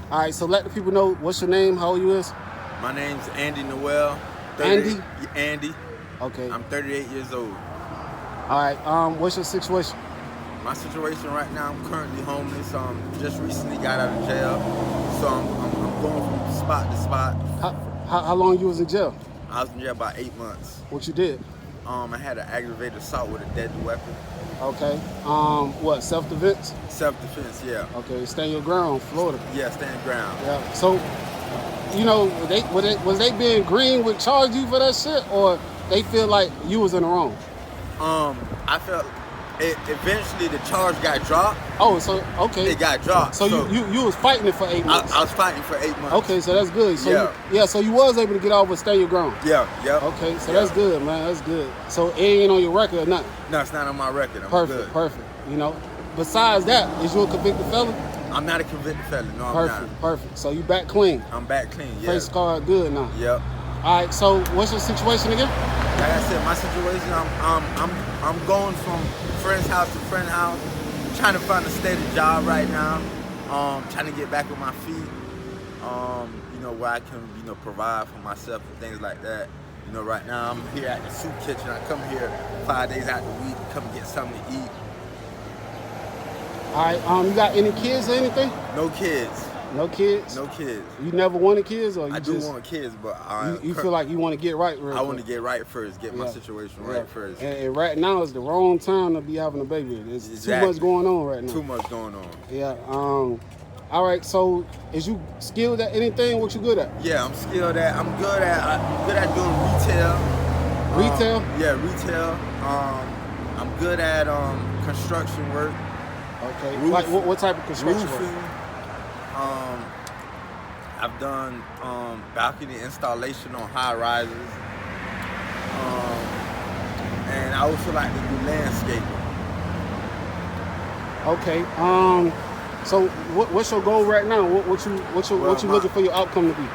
All right, so let the people know what's your name, how old you is. My name's Andy Noel. Andy? Andy. Okay. I'm 38 years old. All right. What's your situation? My situation right now, I'm currently homeless. Just recently got out of jail, so I'm going from spot to spot. How long you was in jail? I was in jail about 8 months. What you did? I had an aggravated assault with a deadly weapon. Okay. What, self-defense? Self-defense, yeah. Okay, stand your ground, Florida. Yeah, stand ground. Yeah. So, you know, was they being green with charge you for that shit, or they feel like you was in the wrong? I felt eventually the charge got dropped. Oh, so okay. It got dropped. So you was fighting it for 8 months. I was fighting for 8 months. Okay, so that's good. So so you was able to get off with stand your ground. Yeah. Okay, so that's good, man. That's good. So it ain't on your record or nothing. No, it's not on my record. I'm perfect, good. Perfect. You know, besides that, is you a convicted felon? I'm not a convicted felon. No, I'm not. Perfect. So you back clean. I'm back clean. Yeah. Face card good now. Yep. All right. So what's your situation again? Like I said, my situation, I'm going from friend's house to friend's house, trying to find a steady job right now, trying to get back on my feet, you know, where I can, you know, provide for myself and things like that. You know, right now I'm here at the soup kitchen. I come here 5 days out the week, come get something to eat. All right. You got any kids or anything? No kids. No kids? No kids. You never wanted kids, or you I do want kids, but you feel like you want to get right. I want to get right first, get my situation right first. And right now is the wrong time to be having a baby. There's too much going on right now. Too much going on. Yeah. All right. So, is you skilled at anything? What you good at? Yeah, I'm skilled at. I'm good at doing retail. Retail? Yeah, retail. I'm good at construction work. Okay. Like what type of construction roofing. work? I've done balcony installation on high rises, and I also like to do landscaping. Okay. So what's your goal right now? What you looking for your outcome to be?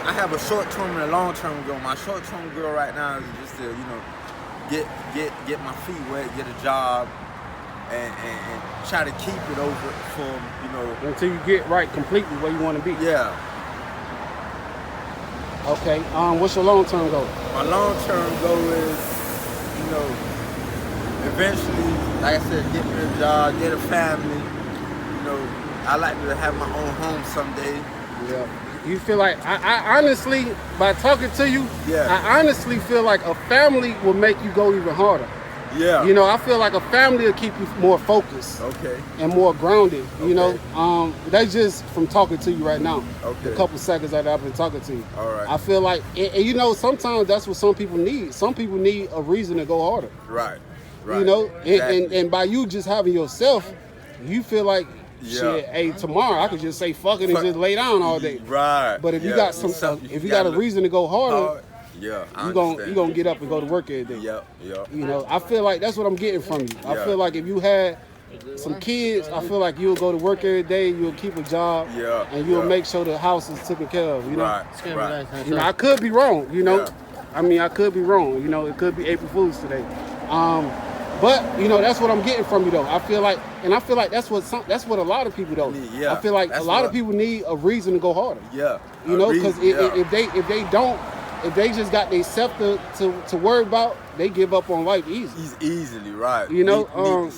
I have a short term and a long term goal. My short term goal right now is just to, you know, get my feet wet, get a job. And try to keep it over for, you know, until you get right completely where you want to be. Yeah. Okay. What's your long-term goal? My long-term goal is, you know, eventually, like I said, get me a job, get a family. You know, I like to have my own home someday. Yeah. You feel like I honestly, by talking to you, I honestly feel like a family will make you go even harder. Yeah. You know, I feel like a family will keep you more focused. Okay. And more grounded. You know, that's just from talking to you right now. Okay. A couple seconds that I've been talking to you. All right. I feel like, and you know, sometimes that's what some people need. Some people need a reason to go harder. Right. You know, exactly. and by you just having yourself, you feel like, shit, hey, tomorrow I could just say fuck it and just lay down all day. Right. But if you got if you got a reason to go harder. Yeah, you gonna get up and go to work every day. Yeah. You know, I feel like that's what I'm getting from you. I feel like if you had some kids, I feel like you'll go to work every day, you'll keep a job, and you'll make sure the house is taken care of. You know, right. You know, I could be wrong. You know, I mean, I could be wrong. You know, it could be April Fool's today. But you know, that's what I'm getting from you though. I feel like that's what a lot of people though. Yeah, I feel like a lot of people need a reason to go harder. Yeah. You know, because if they don't. If they just got their self to worry about, they give up on life easy. Easily, right. You know,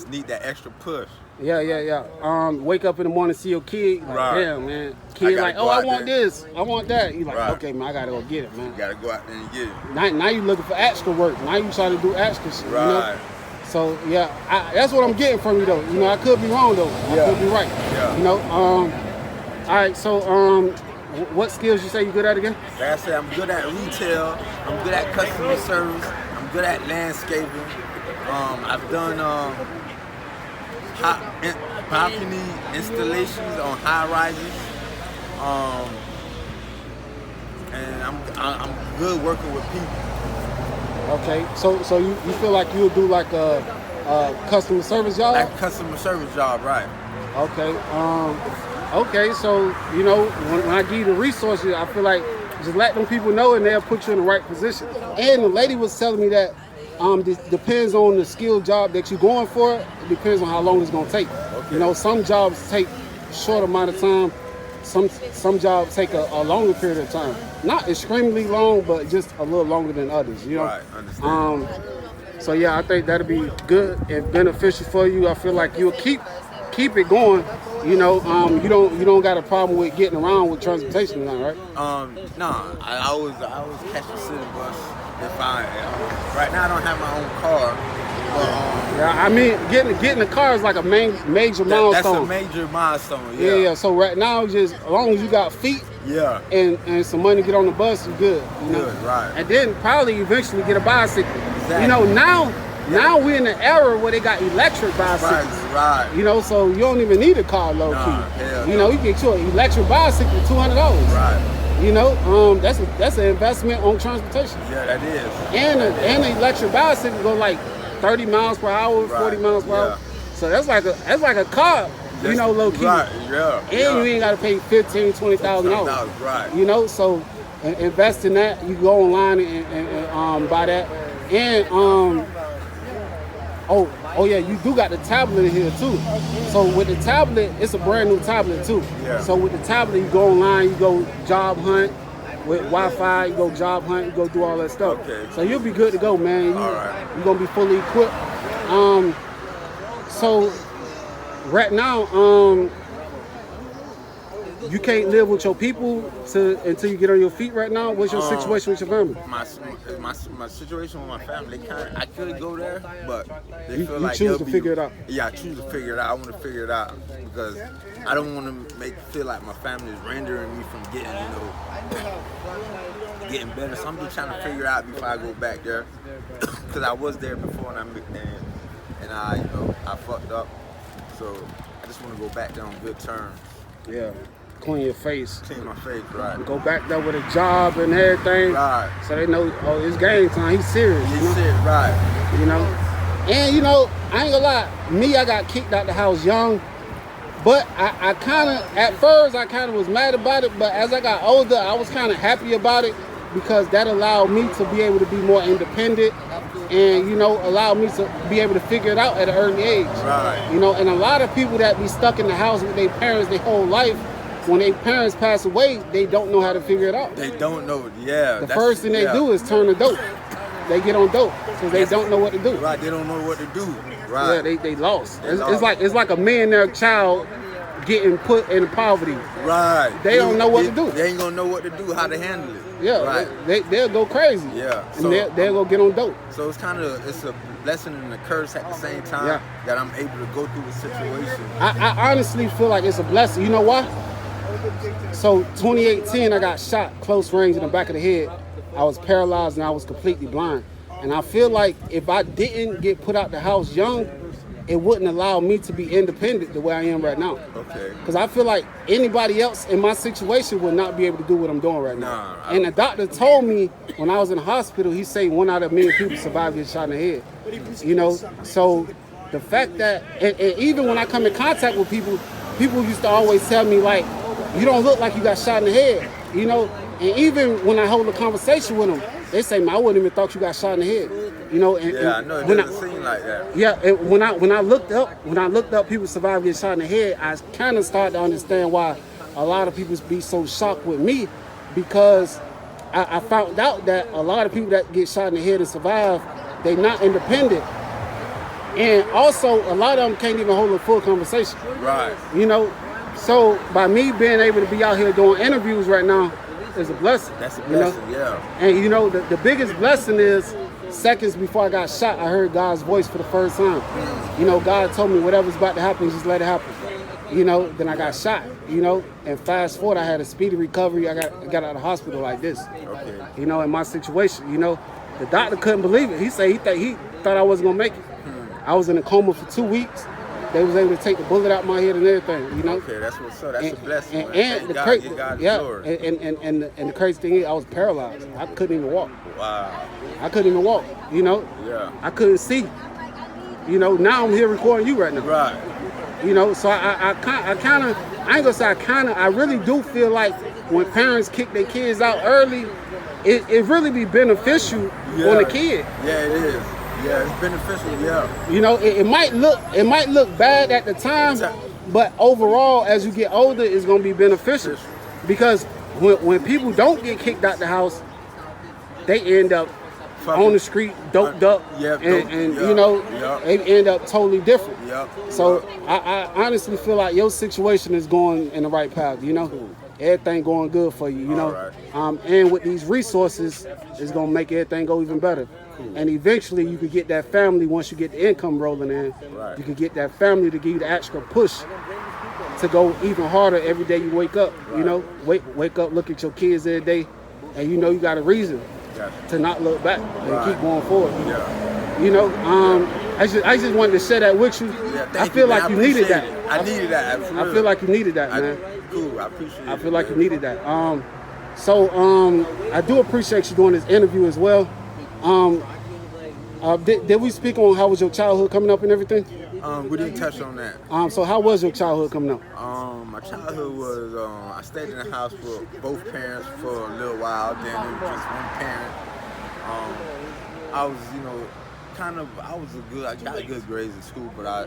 need that extra push. Yeah. Wake up in the morning, see your kid, like, damn, man. Kid like, oh, I want this, I want that. You like, okay, man, I gotta go get it, man. You gotta go out there and get it. Now you looking for extra work. Now you trying to do extra shit. Right. You know? So that's what I'm getting from you though. You know, I could be wrong though. I could be right. Yeah. You know. All right. So what skills you say you good at again? Like I said, I'm good at retail. I'm good at customer service. I'm good at landscaping. I've done balcony installations on high rises. And I'm good working with people. Okay, so you feel like you'll do like a customer service job? Like a customer service job, right? Okay. Okay, so, you know, when I give you the resources, I feel like just let them people know and they'll put you in the right position. And the lady was telling me that depends on the skill job that you're going for. It depends on how long it's going to take. Okay. You know, some jobs take short amount of time. Some jobs take a longer period of time. Not extremely long, but just a little longer than others, you know? Right, understand. So yeah, I think that'll be good and beneficial for you. I feel like you'll keep it going. You know, you don't got a problem with getting around with transportation now, right? No, I always catch the city bus if right now I don't have my own car. Yeah, I mean, getting a car is like a major milestone. That's a major milestone. Yeah. Yeah. So right now, just as long as you got feet. Yeah. And some money to get on the bus, you're good. You know? Good, right. And then probably eventually get a bicycle. Exactly. You know, now we're in an era where they got electric bicycles. Right. You know, so you don't even need a car low key. You know, you get you an electric bicycle for $200. Right. You know, that's an investment on transportation. Yeah, that is. And an electric bicycle go like 30 miles per hour, 40 miles per hour. So that's like a car. You know, low key. Right, yeah. And you ain't got to pay $15,000, $20,000. Right. You know, so invest in that. You go online and buy that. And oh yeah, you do got the tablet in here too. So with the tablet, it's a brand new tablet too. Yeah. So with the tablet, you go online, you go job hunt. With Wi-Fi, you go job hunt, you go do all that stuff. Okay. So you'll be good to go, man. All right. You're gonna be fully equipped. So right now, you can't live with your people until you get on your feet right now. What's your situation with your family? My situation with my family, I could go there, but they You feel like choose to figure it out. Yeah, I choose to figure it out. I want to figure it out because I don't want to feel like my family is rendering me from getting better. So I'm just trying to figure out before I go back there because I was there before and I fucked up. So I just want to go back there on good terms. Yeah. Clean your face. Clean my face, right. Go back there with a job and everything. Right. So they know, oh, it's game time. He's serious. He's serious, right. You know? And, you know, I ain't gonna lie. I got kicked out the house young. But I kind of, at first, I kind of was mad about it. But as I got older, I was kind of happy about it because that allowed me to be able to be more independent and, you know, allowed me to be able to figure it out at an early age. Right. You know, and a lot of people that be stuck in the house with their parents their whole life, when their parents pass away, they don't know how to figure it out. They don't know, yeah. The first thing they do is turn to dope. They get on dope, so they don't know what to do. Right, they don't know what to do. Right. Yeah, they lost. It's like a millionaire child getting put in poverty. Right. They don't know what to do. They ain't gonna know what to do, how to handle it. Yeah, right. They'll go crazy. Yeah. And they'll go get on dope. So it's a blessing and a curse at the same time that I'm able to go through the situation. I honestly feel like it's a blessing. You know why? So 2018, I got shot close range in the back of the head. I was paralyzed and I was completely blind. And I feel like if I didn't get put out the house young, it wouldn't allow me to be independent the way I am right now. Okay. Because I feel like anybody else in my situation would not be able to do what I'm doing right now. And the doctor told me when I was in the hospital, he said 1 out of 1 million people survive getting shot in the head. You know, so the fact that, and even when I come in contact with people used to always tell me like, you don't look like you got shot in the head, you know? And even when I hold a conversation with them, they say, man, I wouldn't even thought you got shot in the head, you know? And, I know, it doesn't seem like that. Yeah, and when I looked up people survive getting shot in the head, I kind of started to understand why a lot of people be so shocked with me, because I found out that a lot of people that get shot in the head and survive, they not independent. And also, a lot of them can't even hold a full conversation. Right. You know? So by me being able to be out here doing interviews right now is a blessing. That's a blessing, And you know, the biggest blessing is seconds before I got shot, I heard God's voice for the first time. You know, God told me whatever's about to happen, just let it happen. You know, then I got shot, you know, and fast forward, I had a speedy recovery. I got out of the hospital like this. Okay. You know, in my situation, you know, the doctor couldn't believe it. He said he thought I wasn't gonna make it. I was in a coma for 2 weeks. They was able to take the bullet out my head and everything, you know. Okay, that's what's up. That's a blessing. And the crazy thing is, I was paralyzed. I couldn't even walk. Wow. I couldn't even walk, you know. Yeah. I couldn't see. You know, now I'm here recording you right now. Right. You know, so I really do feel like when parents kick their kids out early, it really be beneficial on the kid. Yeah, it is. Yeah, it's beneficial. Yeah. You know, it might look bad at the time, but overall, as you get older, it's gonna be beneficial because when people don't get kicked out the house, they end up on the street, doped up, and you know, they end up totally different. So I honestly feel like your situation is going in the right path. You know, everything going good for you. You know, and with these resources, it's gonna make everything go even better. And eventually, you could get that family once you get the income rolling in. You can get that family to give you the extra push to go even harder every day you wake up. You know, wake up, look at your kids every day, and you know you got a reason to not look back and keep going forward. You know, I just wanted to share that with you. I feel like you needed that. I needed that. I feel like you needed that, man. Cool, I appreciate it. I feel like you needed that. I do appreciate you doing this interview as well. Did we speak on how was your childhood coming up and everything? We didn't touch on that. So how was your childhood coming up? My childhood was, I stayed in the house with both parents for a little while, then it was just one parent. I was, you know, I got good grades in school, but I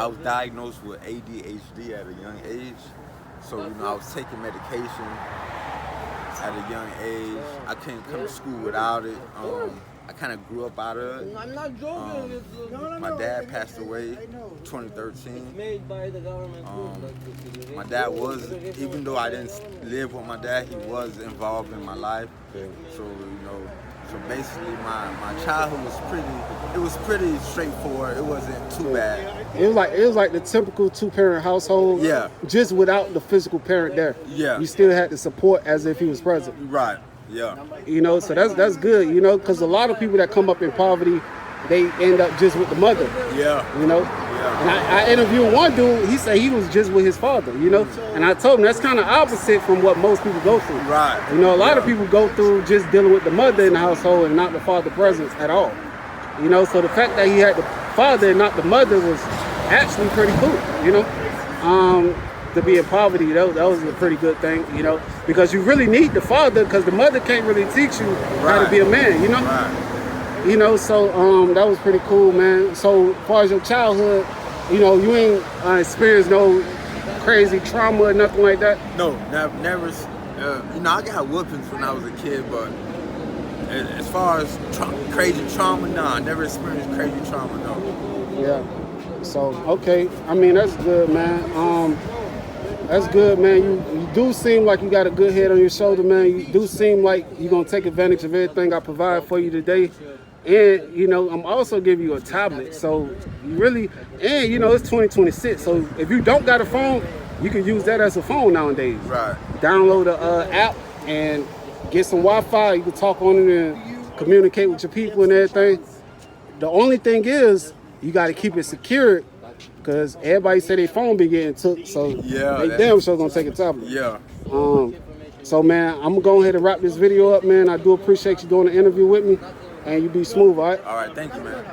was diagnosed with ADHD at a young age. So, you know, I was taking medication at a young age. I couldn't come to school without it. I kind of grew up out of it. I'm not joking. My dad passed away 2013. My dad was, even though I didn't live with my dad, he was involved in my life. So, you know, so basically my childhood was pretty straightforward. It wasn't too bad. It was like the typical two-parent household. Yeah. Just without the physical parent there. Yeah. You still had the support as if he was present. Right. Yeah. You know, so that's good, you know, because a lot of people that come up in poverty, they end up just with the mother. Yeah. You know? Yeah. And I interviewed one dude, he said he was just with his father, you know? And I told him that's kind of opposite from what most people go through. Right. You know, a lot of people go through just dealing with the mother in the household and not the father presence at all. You know, so the fact that he had the father and not the mother was actually pretty cool, you know? To be in poverty, that was a pretty good thing, you know, because you really need the father because the mother can't really teach you how to be a man, you know? Right. You know, so that was pretty cool, man. So as far as your childhood, you know, you ain't experienced no crazy trauma or nothing like that? No, never. You know, I got whoopings when I was a kid, but as far as crazy trauma, nah, I never experienced crazy trauma, no. Yeah. So, okay. I mean, that's good, man. That's good, man. You do seem like you got a good head on your shoulder, man. You do seem like you're going to take advantage of everything I provide for you today. And, you know, I'm also giving you a tablet. So, you really, and, you know, it's 2026. So, if you don't got a phone, you can use that as a phone nowadays. Right. Download a app and get some Wi-Fi. You can talk on it and communicate with your people and everything. The only thing is, you got to keep it secured. Because everybody say their phone be getting took, so they damn sure gonna take a tablet. Yeah. So man, I'm gonna go ahead and wrap this video up, man. I do appreciate you doing the interview with me, and you be smooth, all right? All right, thank you, man.